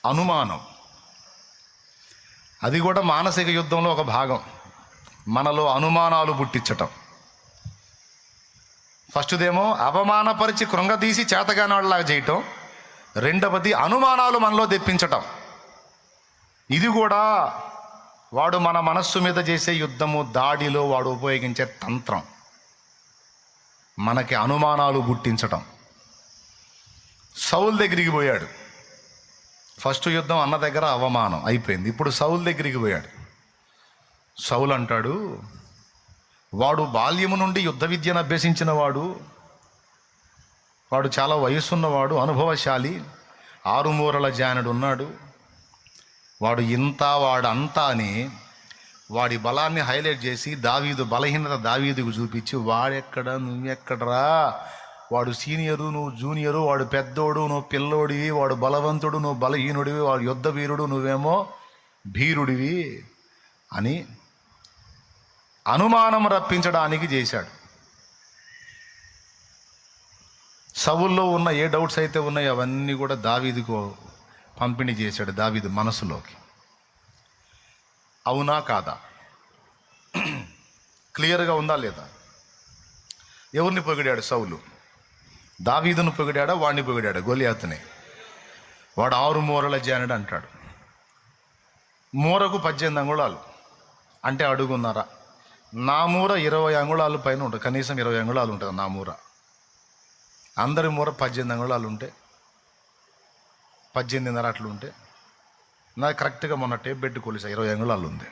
అనుమానం. అది కూడా మానసిక యుద్ధంలో ఒక భాగం. మనలో అనుమానాలు పుట్టించటం. ఫస్ట్దేమో అవమానపరిచి కృంగదీసి చేతగానాళ్ళలాగా చేయటం. రెండవది అనుమానాలు మనలో తెప్పించటం. ఇది కూడా వాడు మన మనస్సు మీద చేసే యుద్ధము, దాడిలో వాడు ఉపయోగించే తంత్రం. మనకి అనుమానాలు పుట్టించటం. సౌలు దగ్గరికి పోయాడు. ఫస్ట్ యుద్ధం అన్న దగ్గర అవమానం అయిపోయింది. ఇప్పుడు సౌలు దగ్గరికి పోయాడు. సౌలు అంటాడు, వాడు బాల్యము నుండి యుద్ధ విద్యను అభ్యసించిన వాడు చాలా వయసున్నవాడు, అనుభవశాలి, 6 మూరల జానుడు ఉన్నాడు. వాడు ఇంత వాడంతా అని వాడి బలాన్ని హైలైట్ చేసి దావీదు బలహీనత దావీదుకు చూపించి, వాడెక్కడ నువ్వెక్కడరా, వాడు సీనియరు నువ్వు జూనియరు, వాడు పెద్దోడు నువ్వు పిల్లోడివి, వాడు బలవంతుడు నువ్వు బలహీనుడివి, వాడు యుద్ధ వీరుడు నువ్వేమో భీరుడివి అని అనుమానం రప్పించడానికి చేశాడు. సౌల్లో ఉన్న ఏ డౌట్స్ అయితే ఉన్నాయో అవన్నీ కూడా దావీదుకు పంపిణీ చేశాడు, దావీదు మనసులోకి. అవునా కాదా? క్లియర్గా ఉందా లేదా? ఎవరిని పొగిడాడు సౌలు? దావీదును పొగిడాడా, వాడిని పొగిడాడా? గొలియాతుని. వాడు 6 మూరల జానుడు అంటాడు. మూరకు 18 అంగుళాలు అంటే అడుగున్నారా. నా మూర 20 అంగుళాల పైన ఉంటుంది, కనీసం 20 అంగుళాలు ఉంటుంది నా మూర. అందరి మూర 18 అంగుళాలు ఉంటే, 18.5 అట్లు ఉంటే, నాకు కరెక్ట్గా మొన్న టేప్ పెట్టి కొలిసా 20 అంగుళాలు ఉంది.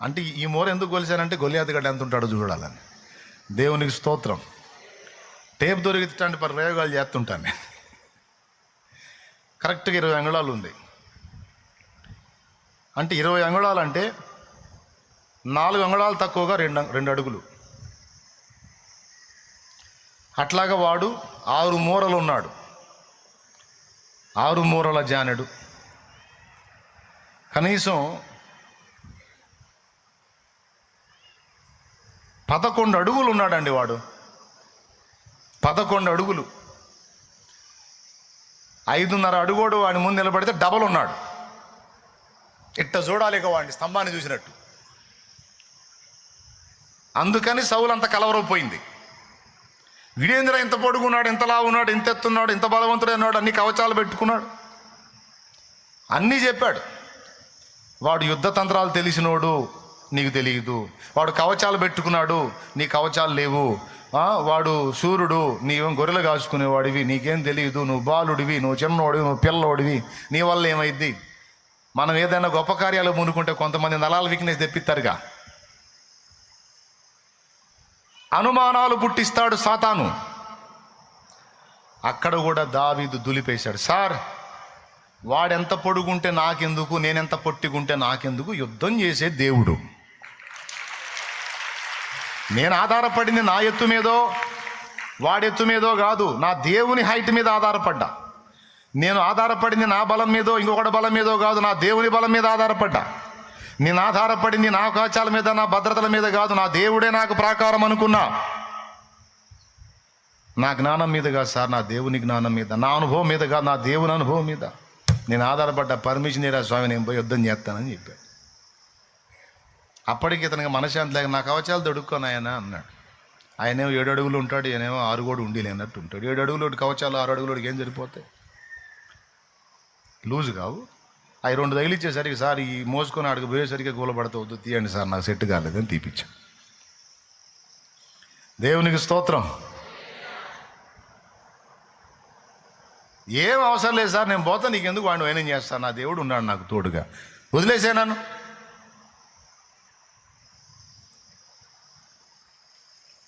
అంటే ఈ మూర ఎందుకు కొలిసానంటే గొలియాతు గడ్డ ఎంత ఉంటాడో చూడాలని. దేవునికి స్తోత్రం. టేప్ దొరికితే ప్రయోగాలు చేస్తుంటాను. కరెక్ట్గా 20 అంగుళాలు ఉంది. అంటే 20 అంగుళాలు అంటే 4 అంగుళాలు తక్కువగా 2 అడుగులు. అట్లాగా వాడు 6 మూరలు ఉన్నాడు, 6 మూరల జానుడు. కనీసం 11 అడుగులు ఉన్నాడండి వాడు. 11 అడుగులు. 5.5 అడుగోడు వాడి ముందు నిలబడితే డబల్ ఉన్నాడు. ఇట్ట చూడాలి ఇక వాడిని, స్తంభాన్ని చూసినట్టు. అందుకని సౌలు అంత కలవరపోయింది. వీడేంద్ర ఇంత పొడుగున్నాడు, ఇంతలా ఉన్నాడు, ఇంత ఎత్తున్నాడు, ఇంత బలవంతుడు అన్నాడు, అన్ని కవచాలు పెట్టుకున్నాడు, అన్నీ చెప్పాడు. వాడు యుద్ధ తంత్రాలు తెలిసినోడు, నీకు తెలియదు. వాడు కవచాలు పెట్టుకున్నాడు, నీ కవచాలు లేవు. వాడు సూర్యుడు, నీవేం గొర్రెలు కాచుకునేవాడివి, నీకేం తెలియదు. నువ్వు బాలుడివి, నువ్వు చిన్నోడివి, నువ్వు పిల్లోడివి, నీ వల్ల ఏమైద్ది? మనం ఏదైనా గొప్ప కార్యాలు మునుకుంటే కొంతమంది నలాల వీక్నెస్ తెప్పిస్తారుగా. అనుమానాలు పుట్టిస్తాడు సాతాను. అక్కడ కూడా దావీదు దులిపేశాడు. సార్, వాడెంత పొడుగుంటే నాకెందుకు, నేనెంత పొట్టిగుంటే నాకెందుకు, యుద్ధం చేసే దేవుడు. నేను ఆధారపడింది నా ఎత్తు మీదో వాడెత్తు మీదో కాదు, నా దేవుని హైట్ మీద ఆధారపడ్డా. నేను ఆధారపడింది నా బలం మీదో ఇంకొకటి బలం మీదో కాదు, నా దేవుని బలం మీద ఆధారపడ్డా. నేను ఆధారపడింది నా కవచాల మీద, నా భద్రతల మీద కాదు, నా దేవుడే నాకు ప్రాకారం అనుకున్నా. నా జ్ఞానం మీద కాదు సార్, నా దేవుని జ్ఞానం మీద, నా అనుభవం మీద కాదు, నా దేవుని అనుభవం మీద నేను ఆధారపడ్డ. పర్మిషన్ ఇరా స్వామి, నేను పోయి యుద్ధం చేస్తానని చెప్పాడు. అప్పటికి ఇతనికి మనశ్శాంతి లేక, నా కవచాలు దొడుక్కొని ఆయన అన్నాడు. ఆయనేమో 7 అడుగులు ఉంటాడు, ఈయనేమో 6 కూడా ఉండి లేనట్టు ఉంటాడు. 7 అడుగులోటి కవచాలు 6 అడుగులోటికి ఏం సరిపోతాయి? లూజ్ కావు. అవి 2 తగిలిచ్చేసరికి, సార్ ఈ మోసుకొని ఆడికి పోయేసరికి గోలపడితే వద్దు, తీయండి సార్, నాకు సెట్ కాలేదని తీపిచ్చాను. దేవునికి స్తోత్రం. ఏం అవసరం లేదు సార్, నేను పోతా, నీకెందుకు, వాడిని వైనం చేస్తాను, నా దేవుడు ఉన్నాడు నాకు తోడుగా, వదిలేసాను.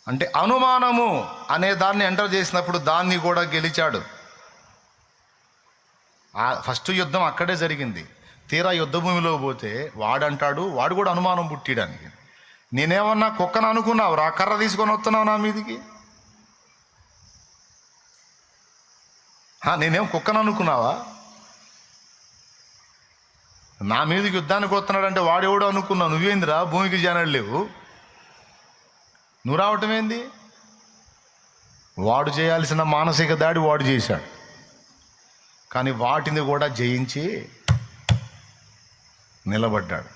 అంటే అనుమానము అనే దాన్ని ఎంటర్ చేసినప్పుడు దాన్ని కూడా గెలిచాడు. ఫస్ట్ యుద్ధం అక్కడే జరిగింది. తీరా యుద్ధ భూమిలో పోతే వాడంటాడు, వాడు కూడా అనుమానం పుట్టిడానికి, నేనేమన్నా కుక్కను అనుకున్నావు రా, కర్ర తీసుకొని వస్తున్నావు నా మీదికి, నేనేం కుక్కను అనుకున్నావా, నా మీదకి యుద్ధానికి వస్తున్నాడంటే వాడెవడో అనుకున్నావు, నువ్వేందిరా భూమికి జానడు లేవు, నువ్వు రావటం ఏంది? వాడు చేయాల్సిన మానసిక దాడి వాడు చేశాడు. కానీ వాటిని కూడా జయించి నిలబడ్డాడు.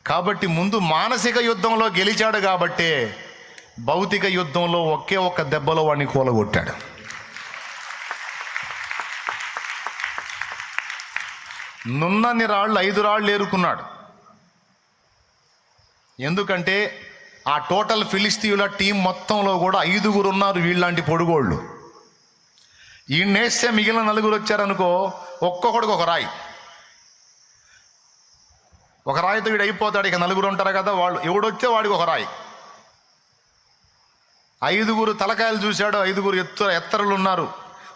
కాబట్టి ముందు మానసిక యుద్ధంలో గెలిచాడు కాబట్టే భౌతిక యుద్ధంలో ఒకే ఒక్క దెబ్బలో వాడిని కూలగొట్టాడు. నున్నన్ని రాళ్ళు 5 రాళ్ళు ఏరుకున్నాడు. ఎందుకంటే ఆ టోటల్ ఫిలిస్తీయుల టీం మొత్తంలో కూడా 5 ఉన్నారు వీళ్ళంటి పొడుగోళ్ళు. ఈయన్నేస్తే మిగిలిన 4 వచ్చారనుకో, ఒక్కొక్కడికి ఒక రాయి, ఒక రాయితో వీడు అయిపోతాడు. ఇక 4 ఉంటారు కదా, వాళ్ళు ఎవడొచ్చే వాడికి ఒక రాయి. 5 తలకాయలు చూశాడు, 5 ఎత్తరులు ఉన్నారు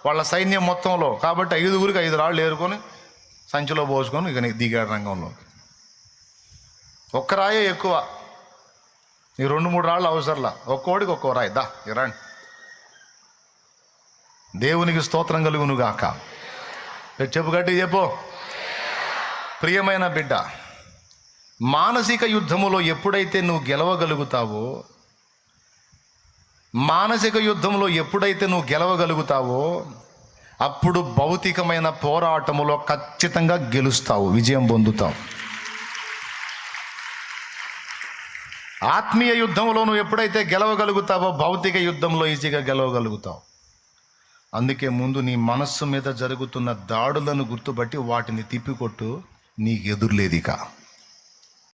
వాళ్ళ సైన్యం మొత్తంలో. కాబట్టి 5కి 5 రాళ్ళు ఏరుకొని సంచిలో పోసుకొని ఇక దిగాడు రంగంలో. ఒక్క రాయే ఎక్కువ, ఈ 2-3 రాళ్ళు అవసరంలా, ఒక్కోడికి ఒక్కో రాయి. దా ఇరండి, దేవునికి స్తోత్రం కలుగును గాక. చెప్పు గట్టి చెప్పు. ప్రియమైన బిడ్డ, మానసిక యుద్ధములో ఎప్పుడైతే నువ్వు గెలవగలుగుతావో, అప్పుడు భౌతికమైన పోరాటములో ఖచ్చితంగా గెలుస్తావు, విజయం పొందుతావు. ఆత్మీయ యుద్ధంలో నువ్వు ఎప్పుడైతే గెలవగలుగుతావో భౌతిక యుద్ధంలో ఈజీగా గెలవగలుగుతావు. అందుకే ముందు నీ మనస్సు మీద జరుగుతున్న దాడులను గుర్తుపట్టి వాటిని తిప్పికొట్టు, నీకు ఎదురులేదిక.